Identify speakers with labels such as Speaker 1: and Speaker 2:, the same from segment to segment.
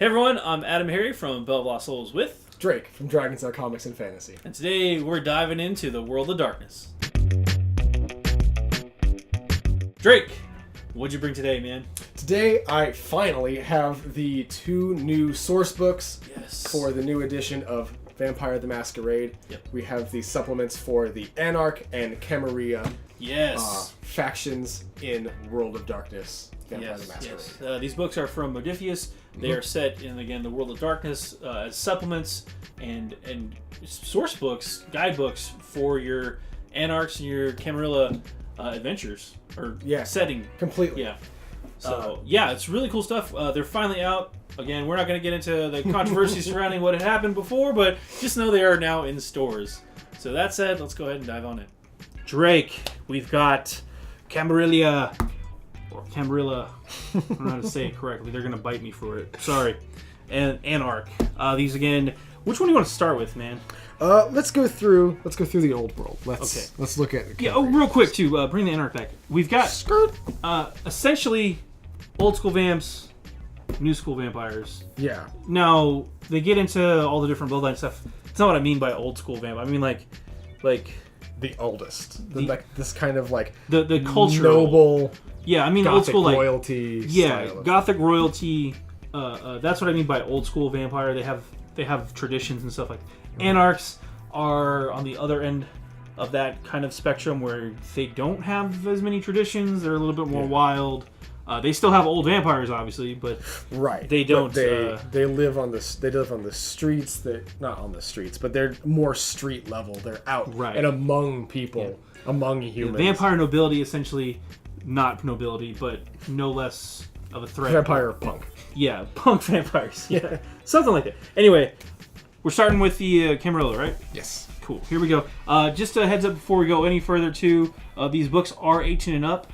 Speaker 1: Hey everyone, I'm Adam Harry from Bell of Lost Souls with
Speaker 2: Drake from Dragons Are Comics and Fantasy.
Speaker 1: And today we're diving into the world of darkness. Drake, what'd you bring today, man?
Speaker 2: Today I finally have the 2 new source books for the new edition of Vampire the Masquerade.
Speaker 1: Yep.
Speaker 2: We have the supplements for the Anarch and Camarilla factions in World of Darkness. Vampire the Masquerade.
Speaker 1: Yes. These books are from Modiphius. They are set in, again, the World of Darkness as supplements and source books, guidebooks for your Anarchs and your Camarilla adventures or setting.
Speaker 2: Completely.
Speaker 1: Yeah. So, it's really cool stuff. They're finally out. Again, we're not going to get into the controversy surrounding what had happened before, but just know they are now in stores. So that said, let's go ahead and dive on it. Drake, we've got Camarilla, or Camarilla, I don't know how to say it correctly. They're going to bite me for it. Sorry. And Anarch. These again, which one do you want to start with, man?
Speaker 2: Let's go through the old world. Let's look at it.
Speaker 1: Real quick too, bring the Anarch back. We've got essentially old school vamps, new school vampires.
Speaker 2: Yeah.
Speaker 1: Now they get into all the different bloodline stuff. It's not what I mean by old school vamp. I mean like
Speaker 2: the oldest. This kind of like
Speaker 1: the cultural
Speaker 2: noble.
Speaker 1: Yeah, I mean
Speaker 2: Gothic
Speaker 1: old school like
Speaker 2: royalty.
Speaker 1: Yeah, Gothic royalty. That's what I mean by old school vampire. They have traditions and stuff like that. Anarchs are on the other end of that kind of spectrum where they don't have as many traditions. They're a little bit more wild. They still have old vampires, obviously, but
Speaker 2: they don't.
Speaker 1: But
Speaker 2: they live on this. They live on the streets. Not on the streets, but they're more street level. They're out and among people, among humans.
Speaker 1: Vampire nobility, essentially, not nobility, but no less of a threat.
Speaker 2: Vampire punk.
Speaker 1: Yeah, punk vampires. Yeah, something like that. Anyway. We're starting with the Camarilla, right?
Speaker 2: Yes.
Speaker 1: Cool. Here we go. Just a heads up before we go any further, too. These books are 18 and up.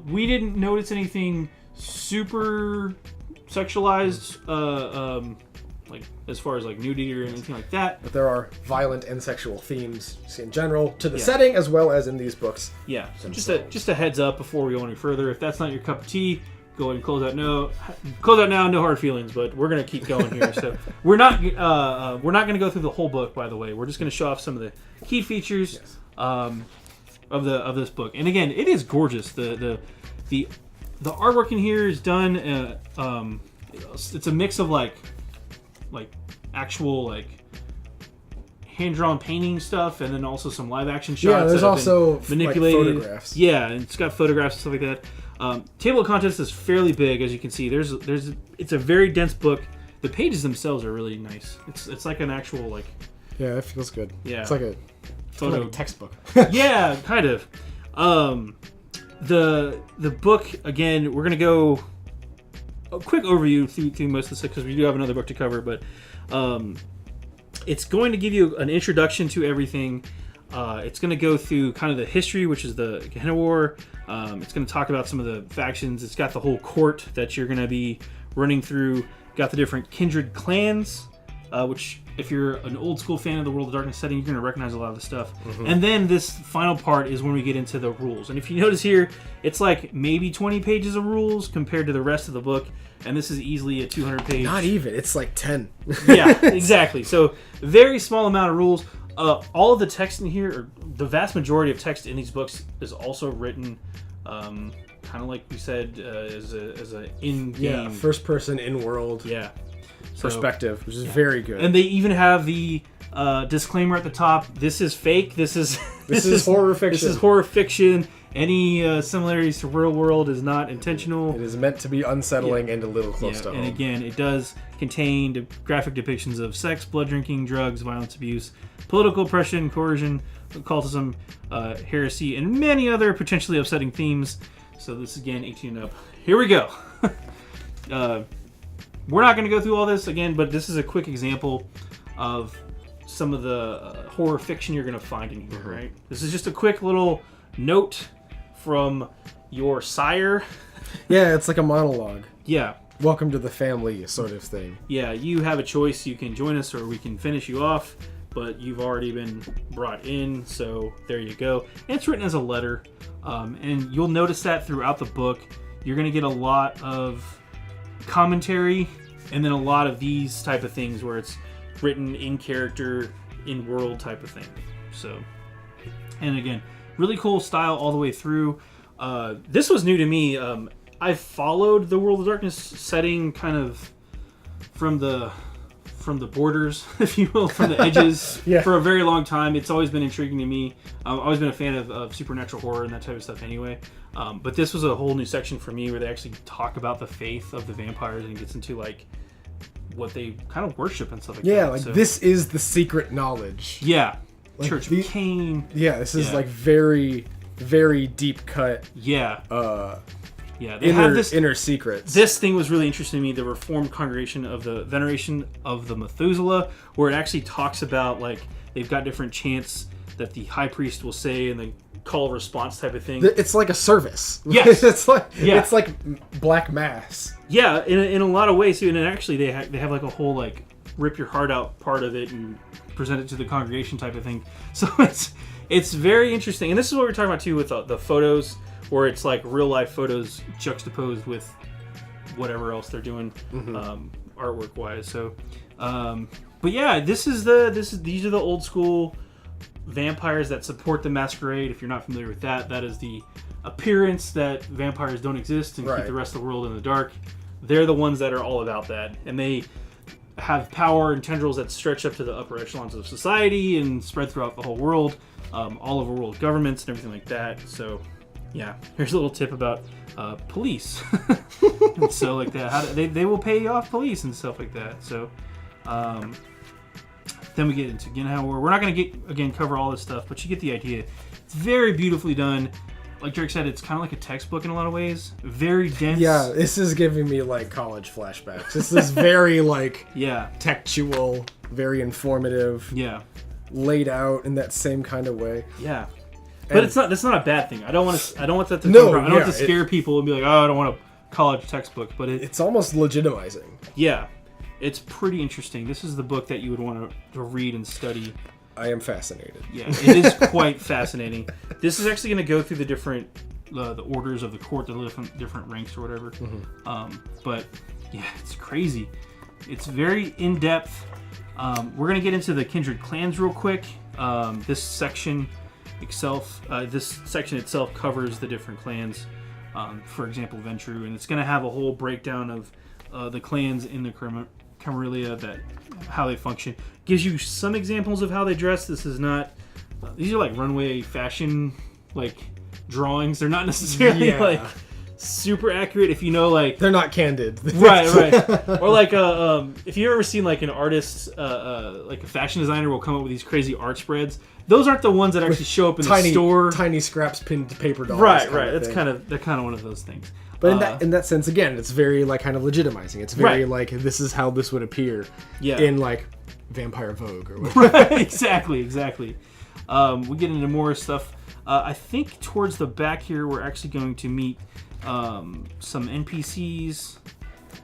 Speaker 1: We didn't notice anything super sexualized, like as far as like nudity or anything like that.
Speaker 2: But there are violent and sexual themes in general to the setting as well as in these books.
Speaker 1: Yeah. So just a heads up before we go any further. If that's not your cup of tea, go ahead and close out now. No hard feelings, but we're gonna keep going here. So we're not gonna go through the whole book. By the way, we're just gonna show off some of the key features of this book. And again, it is gorgeous. The artwork in here is done. It's a mix of like actual like hand drawn painting stuff, and then also some live action shots.
Speaker 2: Yeah, there's also
Speaker 1: manipulated
Speaker 2: like, photographs.
Speaker 1: Yeah, and it's got photographs and stuff like that. Table of contents is fairly big, as you can see. It's a very dense book. The pages themselves are really nice. It's like an actual like.
Speaker 2: Yeah, it feels good.
Speaker 1: Yeah,
Speaker 2: it's like a
Speaker 1: photo
Speaker 2: like a textbook.
Speaker 1: Yeah, kind of. The book again. We're gonna go a quick overview through most of this because we do have another book to cover, but it's going to give you an introduction to everything. It's going to go through kind of the history, which is the Gehenna War. It's going to talk about some of the factions. It's got the whole court that you're going to be running through. Got the different Kindred Clans, which if you're an old school fan of the World of Darkness setting, you're going to recognize a lot of the stuff. Mm-hmm. And then this final part is when we get into the rules. And if you notice here, it's like maybe 20 pages of rules compared to the rest of the book. And this is easily a 200-page.
Speaker 2: Not even. It's like 10.
Speaker 1: Yeah, exactly. So very small amount of rules. All of the text in here, or the vast majority of text in these books, is also written, kind of like we said, as a in-game,
Speaker 2: first person in-world, perspective, which is very good.
Speaker 1: And they even have the disclaimer at the top: "This is fake. This is
Speaker 2: horror fiction.
Speaker 1: This is horror fiction. Any similarities to real world is not intentional.
Speaker 2: It is meant to be unsettling and a little close to home."
Speaker 1: And again, it does contain graphic depictions of sex, blood drinking, drugs, violence, abuse, political oppression, coercion, occultism, heresy, and many other potentially upsetting themes. So this is, again, 18 and up. Here we go. We're not going to go through all this again, but this is a quick example of some of the horror fiction you're going to find in here, right? This is just a quick little note from your sire.
Speaker 2: Yeah, it's like a monologue.
Speaker 1: Yeah.
Speaker 2: Welcome to the family sort of thing.
Speaker 1: Yeah, you have a choice. You can join us or we can finish you off, but you've already been brought in, so there you go. And it's written as a letter, and you'll notice that throughout the book. You're going to get a lot of commentary And then a lot of these type of things where it's written in character, in world type of thing. So, and again, really cool style all the way through. This was new to me. I've followed the World of Darkness setting kind of from the borders, if you will, from the edges for a very long time. It's always been intriguing to me. I've always been a fan of supernatural horror and that type of stuff anyway. But this was a whole new section for me where they actually talk about the faith of the vampires and gets into like what they kind of worship and stuff like that.
Speaker 2: Yeah, like this is the secret knowledge.
Speaker 1: Yeah.
Speaker 2: Like
Speaker 1: Church of Cain.
Speaker 2: Yeah, this is like very, very deep cut.
Speaker 1: Yeah. They have this
Speaker 2: inner secrets.
Speaker 1: This thing was really interesting to me, the Reformed Congregation of the Veneration of the Methuselah, where it actually talks about, like, they've got different chants that the high priest will say and the call response type of thing.
Speaker 2: It's like a service.
Speaker 1: Yes.
Speaker 2: it's like Black Mass.
Speaker 1: Yeah, in a lot of ways too. And then actually they have like a whole like rip your heart out part of it and present it to the congregation type of thing. So it's very interesting. And this is what we're talking about too with the photos, where it's like real life photos juxtaposed with whatever else they're doing artwork wise. So but yeah, these are the old school vampires that support the masquerade. If you're not familiar with that is the appearance that vampires don't exist and keep the rest of the world in the dark. They're the ones that are all about that, and they have power and tendrils that stretch up to the upper echelons of society and spread throughout the whole world, all over world governments and everything like that. So yeah, here's a little tip about police. And so like that, they will pay off police and stuff like that. So then we get into again how we're not going to cover all this stuff, but you get the idea. It's very beautifully done. Like Drake said, it's kind of like a textbook in a lot of ways. Very dense.
Speaker 2: Yeah, this is giving me like college flashbacks. This is very like textual, very informative. Yeah, laid out in that same kind of way.
Speaker 1: Yeah, but that's not a bad thing. I don't want that to I don't want to scare people and be like, oh, I don't want a college textbook. But
Speaker 2: it's almost legitimizing.
Speaker 1: Yeah. It's pretty interesting. This is the book that you would want to read and study.
Speaker 2: I am fascinated.
Speaker 1: Yeah, it is quite fascinating. This is actually going to go through the different the orders of the court, the different ranks or whatever. But yeah, it's crazy. It's very in depth. We're going to get into the Kindred Clans real quick. This section itself covers the different clans. For example, Ventru, and it's going to have a whole breakdown of the clans in the Camarilla, that how they function. Gives you some examples of how they dress. This is not these are like runway fashion like drawings. They're not necessarily like super accurate. If you know, like
Speaker 2: they're not candid.
Speaker 1: right or like if you've ever seen like an artist like a fashion designer will come up with these crazy art spreads. Those aren't the ones that actually show up in the store.
Speaker 2: Tiny scraps pinned to paper dolls.
Speaker 1: Right. They're kind of one of those things.
Speaker 2: But in that sense, again, it's very like kind of legitimizing. It's very like this is how this would appear in like Vampire Vogue or whatever.
Speaker 1: Right, exactly. We get into more stuff. I think towards the back here, we're actually going to meet some NPCs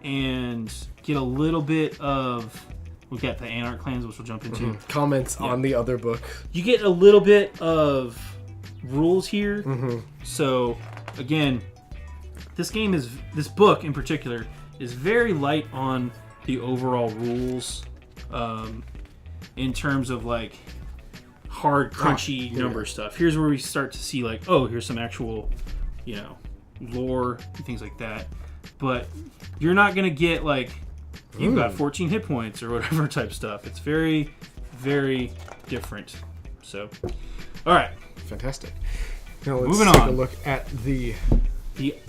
Speaker 1: and get a little bit of. We've got the Anarch clans, which we'll jump into.
Speaker 2: Comments on the other book.
Speaker 1: You get a little bit of rules here. So again. This book in particular is very light on the overall rules, in terms of like hard, crunchy number stuff. Here's where we start to see like, oh, here's some actual, lore and things like that. But you're not gonna get like you've got 14 hit points or whatever type stuff. It's very, very different. So, all right,
Speaker 2: fantastic. Now let's
Speaker 1: moving
Speaker 2: take
Speaker 1: on.
Speaker 2: a look at the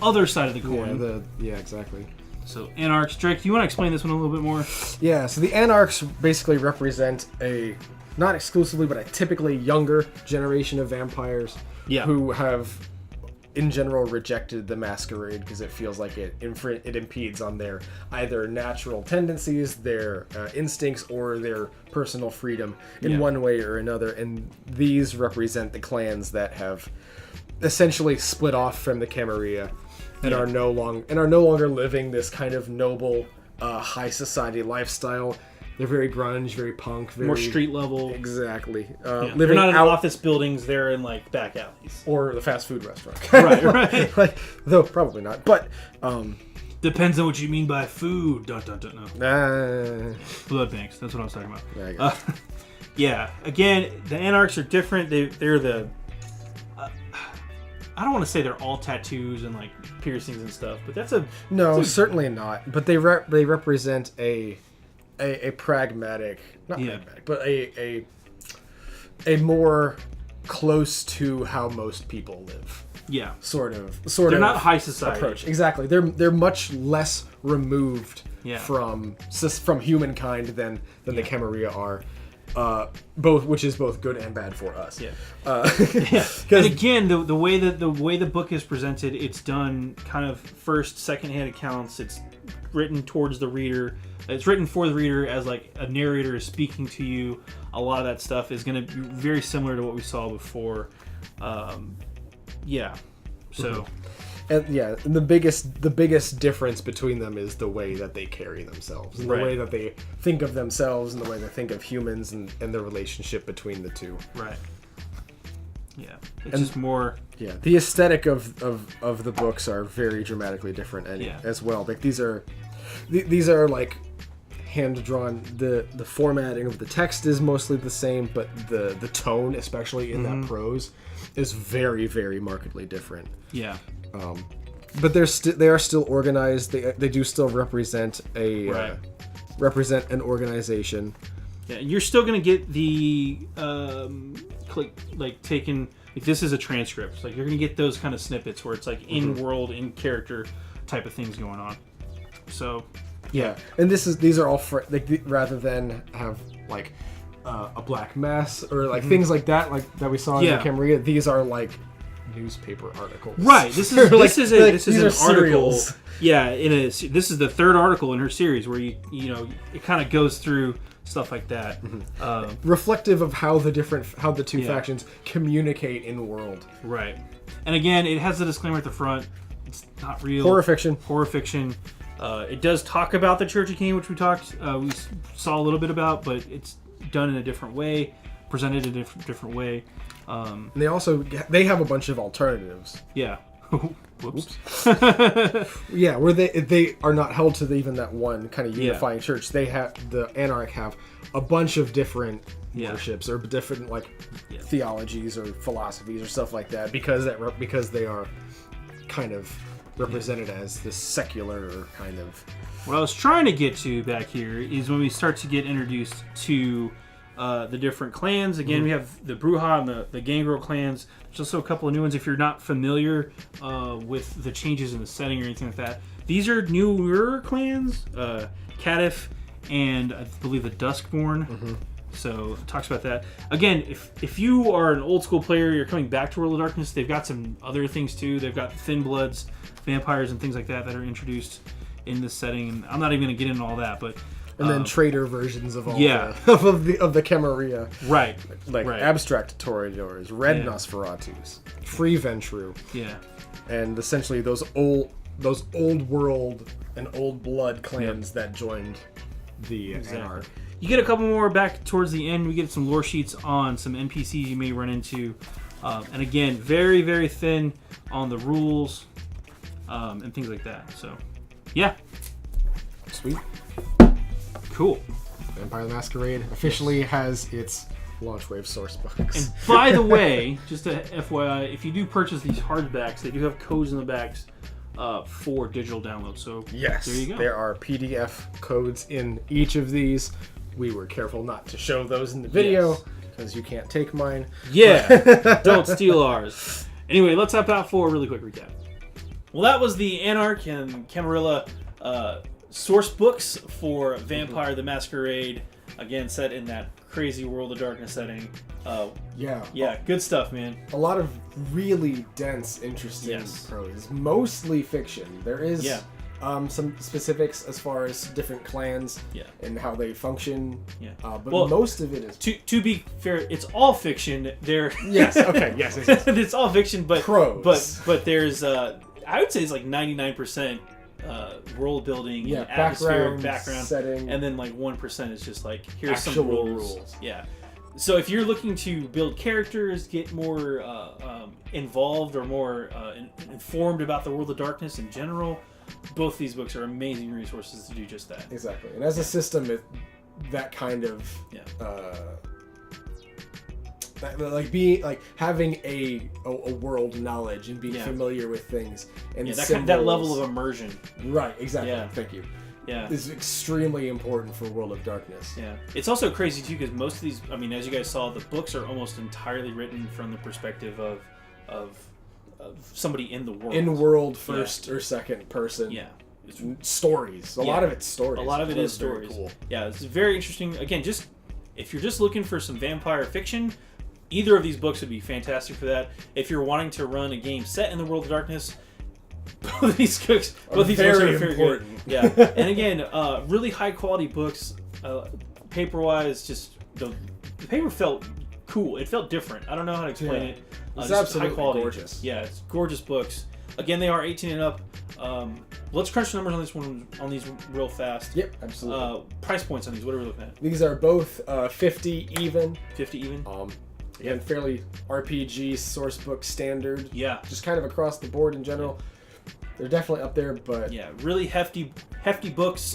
Speaker 1: other side of the coin.
Speaker 2: Yeah, exactly.
Speaker 1: So, Anarchs. Drake, do you want to explain this one a little bit more?
Speaker 2: Yeah, so the Anarchs basically represent not exclusively, but a typically younger generation of vampires who have, in general, rejected the masquerade because it feels like it impedes on their either natural tendencies, their instincts, or their personal freedom in one way or another. And these represent the clans that have essentially split off from the Camarilla and are no longer living this kind of noble high society lifestyle. They're very grunge, very punk, very
Speaker 1: more street level.
Speaker 2: Exactly.
Speaker 1: They're not in office buildings, they're in like back alleys
Speaker 2: or the fast food restaurant.
Speaker 1: right
Speaker 2: like, though probably not, but
Speaker 1: Depends on what you mean by food. Dun, dun, dun, no. Blood banks. That's what I was talking about. Yeah. Again, the Anarchs are different. They're the... I don't want to say they're all tattoos and like piercings and stuff, but that's a...
Speaker 2: No, certainly not. But they represent a pragmatic... Not pragmatic, but a more close to how most people live.
Speaker 1: Yeah.
Speaker 2: Sort of.
Speaker 1: They're not high society.
Speaker 2: Approach. Exactly. They're much less removed from humankind than the Camarilla are. Which is both good and bad for us.
Speaker 1: Yeah. And again, the way the book is presented, it's done kind of first, second-hand accounts. It's written towards the reader. It's written for the reader as like a narrator is speaking to you. A lot of that stuff is going to be very similar to what we saw before. Yeah. So.
Speaker 2: And and the biggest difference between them is the way that they carry themselves, and the way that they think of themselves, and the way they think of humans, and the relationship between the two. Right.
Speaker 1: Yeah. It's just more.
Speaker 2: Yeah. The aesthetic of the books are very dramatically different, as well. Like these are like hand drawn. The formatting of the text is mostly the same, but the tone, especially in that prose, is very, very markedly different.
Speaker 1: Yeah.
Speaker 2: But they are still organized. They do still represent an organization.
Speaker 1: Yeah, you're still gonna get the this is a transcript. Like you're gonna get those kind of snippets where it's like in world, in character type of things going on. So
Speaker 2: yeah, and these are all rather than have like a black mess or like things like that we saw in the Camarilla. These are like newspaper articles.
Speaker 1: Right. This is an article. Yeah, this is the third article in her series where it kind of goes through stuff like that.
Speaker 2: Reflective of how the two factions communicate in the world.
Speaker 1: Right. And again, it has a disclaimer at the front. It's not real.
Speaker 2: Horror fiction.
Speaker 1: It does talk about the Church of Cain, which we saw a little bit about, but it's done in a different way, presented in a different way.
Speaker 2: They have a bunch of alternatives.
Speaker 1: Yeah. Whoops.
Speaker 2: Yeah, where they are not held to even that one kind of unifying church. The Anarch have a bunch of different worships or different theologies or philosophies or stuff like that because they are kind of represented as this secular kind of...
Speaker 1: What I was trying to get to back here is when we start to get introduced to the different clans. Again, we have the Bruja and the Gangrel clans. There's also a couple of new ones if you're not familiar with the changes in the setting or anything like that. These are newer clans, Catif and I believe the Duskborn. So it talks about that. Again, if you are an old school player, you're coming back to World of Darkness, they've got some other things too. They've got Thin Bloods, vampires, and things like that are introduced in this setting. And I'm not even going to get into all that, but...
Speaker 2: And then traitor versions of all of the Camarilla.
Speaker 1: Right.
Speaker 2: Abstract Toreadors, Red Nosferatus, Free Ventru.
Speaker 1: Yeah.
Speaker 2: And essentially those old world and old blood clans that joined the Anarch.
Speaker 1: You get a couple more back towards the end. We get some lore sheets on some NPCs you may run into. And again, very, very thin on the rules and things like that. So, yeah.
Speaker 2: Sweet.
Speaker 1: Cool.
Speaker 2: Vampire the Masquerade officially has its launch wave source books.
Speaker 1: And by the way, just a FYI, if you do purchase these hardbacks, they do have codes in the backs for digital download. So
Speaker 2: yes,
Speaker 1: there you go.
Speaker 2: There are PDF codes in each of these. We were careful not to show those in the video because you can't take mine.
Speaker 1: Yeah, don't steal ours. Anyway, let's hop out for a really quick recap. Well, that was the Anarch and Camarilla source books for Vampire the Masquerade, again set in that crazy World of Darkness setting. Yeah, good stuff, man.
Speaker 2: A lot of really dense, interesting prose. Mostly fiction. There is some specifics as far as different clans and how they function. Yeah, but most of it is.
Speaker 1: To be fair, it's all fiction.
Speaker 2: Yes. Okay. Yes.
Speaker 1: It's all fiction, but
Speaker 2: prose.
Speaker 1: But there's I would say it's like 99%. World building, and atmosphere, background,
Speaker 2: setting,
Speaker 1: and then like 1% is just like here's some rules. Yeah. So if you're looking to build characters, get more involved or more informed about the World of Darkness in general, both these books are amazing resources to do just that.
Speaker 2: Exactly. And as a system, that kind of having a world knowledge and being familiar with things and
Speaker 1: that level of immersion.
Speaker 2: Right. Exactly.
Speaker 1: Yeah.
Speaker 2: Thank you.
Speaker 1: Yeah,
Speaker 2: is extremely important for World of Darkness.
Speaker 1: Yeah, it's also crazy too because most of these, I mean, as you guys saw, the books are almost entirely written from the perspective of somebody in the world.
Speaker 2: In world, first or second person.
Speaker 1: Yeah,
Speaker 2: stories. A lot of it's stories.
Speaker 1: A lot of it is stories. Cool. Yeah, it's very interesting. Again, just if you're just looking for some vampire fiction, either of these books would be fantastic for that. If you're wanting to run a game set in the World of Darkness, both these books are very important. Yeah, and again, really high quality books, paper wise. Just the paper felt cool. It felt different. I don't know how to explain it.
Speaker 2: It's absolutely high quality. Gorgeous.
Speaker 1: Yeah, it's gorgeous books. Again, they are 18 and up. Let's crunch the numbers on these real fast.
Speaker 2: Yep, absolutely.
Speaker 1: Price points on these. What are we looking at?
Speaker 2: These are both 50 even.
Speaker 1: 50 even.
Speaker 2: Again, fairly RPG sourcebook standard.
Speaker 1: Yeah,
Speaker 2: just kind of across the board in general. They're definitely up there, but
Speaker 1: really hefty books,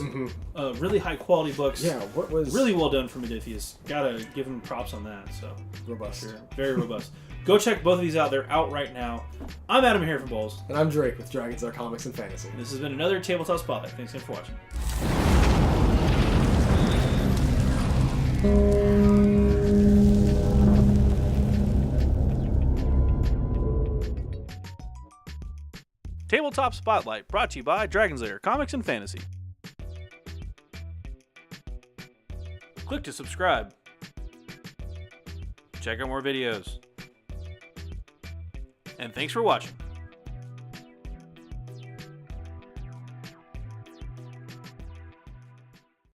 Speaker 1: really high quality books.
Speaker 2: Yeah, what was
Speaker 1: really well done for Modiphius. Gotta give him props on that. So
Speaker 2: robust,
Speaker 1: sure. Very robust. Go check both of these out. They're out right now. I'm Adam here from BoLS,
Speaker 2: and I'm Drake with Dragons Are Comics and Fantasy.
Speaker 1: This has been another Tabletop Spotlight. Thanks again for watching. Tabletop Spotlight, brought to you by Dragons Lair Comics and Fantasy. Click to subscribe. Check out more videos. And thanks for watching.